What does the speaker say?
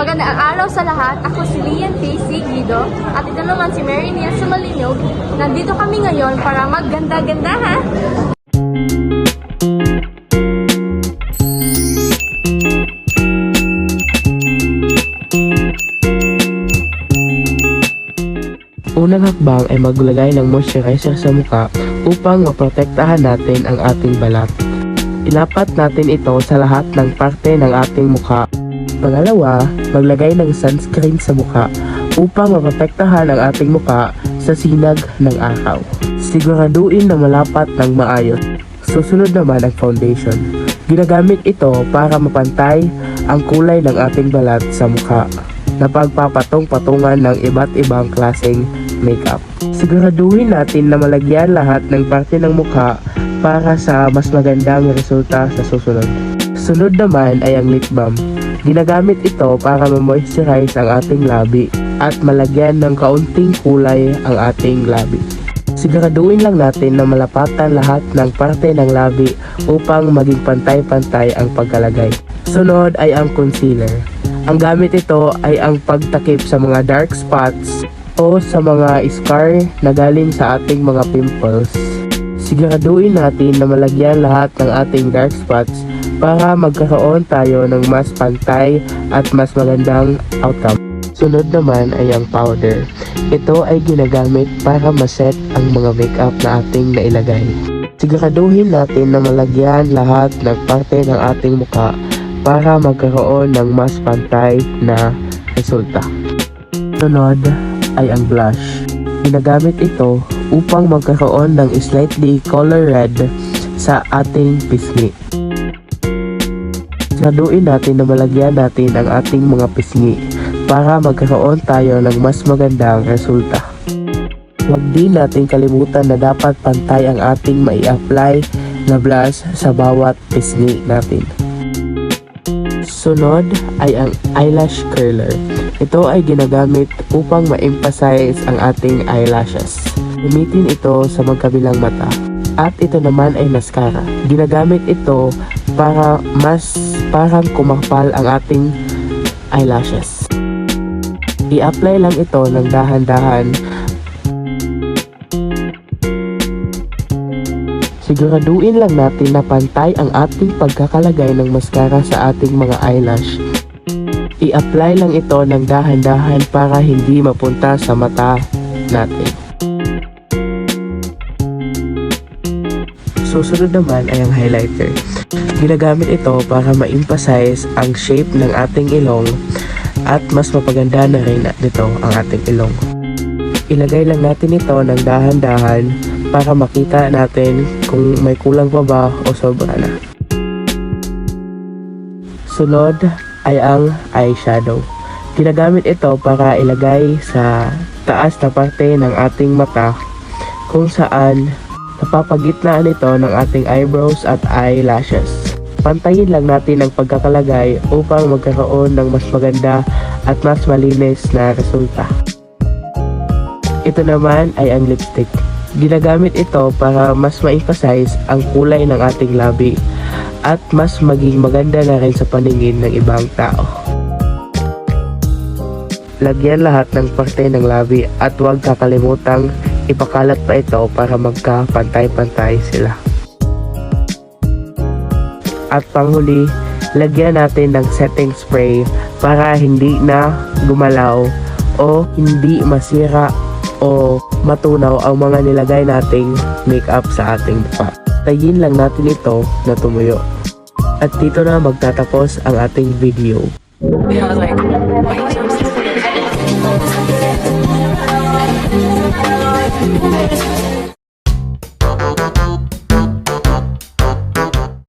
Magandang araw sa lahat. Ako si Lian P. Guido at ito naman si Mary Nia Sumalinog. Nandito kami ngayon para magganda-gandahan. Unang hakbang ay maglagay ng moisturizer sa mukha upang maprotektahan natin ang ating balat. Ilapat natin ito sa lahat ng parte ng ating mukha. Pangalawa, maglagay ng sunscreen sa mukha upang maprotektahan ang ating mukha sa sinag ng araw. Siguraduhin na malapat ng maayos. Susunod naman ang foundation. Ginagamit ito para mapantay ang kulay ng ating balat sa mukha na pagpapatong-patungan ng iba't ibang klaseng makeup. Siguraduhin natin na malagyan lahat ng parte ng mukha para sa mas magandang resulta sa susunod. Sunod naman ay ang lip balm. Ginagamit ito para ma-moisturize ang ating labi at malagyan ng kaunting kulay ang ating labi. Siguraduhin lang natin na malapatan lahat ng parte ng labi upang maging pantay-pantay ang pagkalagay. Sunod ay ang concealer. Ang gamit ito ay ang pagtakip sa mga dark spots o sa mga scar na galing sa ating mga pimples. Siguraduhin natin na malagyan lahat ng ating dark spots para magkaroon tayo ng mas pantay at mas magandang outcome. Sunod naman ay ang powder. Ito ay ginagamit para maset ang mga makeup na ating nailagay. Siguraduhin natin na malagyan lahat ng parte ng ating mukha para magkaroon ng mas pantay na resulta. Sunod ay ang blush. Ginagamit ito upang magkaroon ng slightly color red sa ating pisngi. Siguraduhin natin na malagyan natin ang ating mga pisngi para magkaroon tayo ng mas magandang resulta. Huwag din natin kalimutan na dapat pantay ang ating mai-apply na blush sa bawat pisngi natin. Sunod ay ang eyelash curler. Ito ay ginagamit upang ma-emphasize ang ating eyelashes. Gamitin ito sa magkabilang mata. At ito naman ay mascara. Ginagamit ito para mas parang kumakapal ang ating eyelashes. I-apply lang ito ng dahan-dahan. Siguraduhin lang natin na pantay ang ating pagkakalagay ng mascara sa ating mga eyelash. I-apply lang ito ng dahan-dahan para hindi mapunta sa mata natin. Susunod naman ay ang highlighter. Ginagamit ito para ma-emphasize ang shape ng ating ilong at mas mapaganda na rin dito ang ating ilong. Ilagay lang natin ito ng dahan-dahan para makita natin kung may kulang pa ba o sobra na. Sunod ay ang eyeshadow. Ginagamit ito para ilagay sa taas na parte ng ating mata kung saan napapagitnaan ito ng ating eyebrows at eyelashes. Pantayin lang natin ang pagkakalagay upang magkaroon ng mas maganda at mas malinis na resulta. Ito naman ay ang lipstick. Ginagamit ito para mas ma-emphasize ang kulay ng ating labi at mas maging maganda na rin sa paningin ng ibang tao. Lagyan lahat ng parte ng labi at huwag kakalimutang ipakalat pa ito para magka-pantay-pantay sila. At panghuli, lagyan natin ng setting spray para hindi na gumalaw o hindi masira o matunaw ang mga nilagay nating makeup sa ating mukha. Tayin lang natin ito na tumuyo. At dito na magtatapos ang ating video. I was like, wait.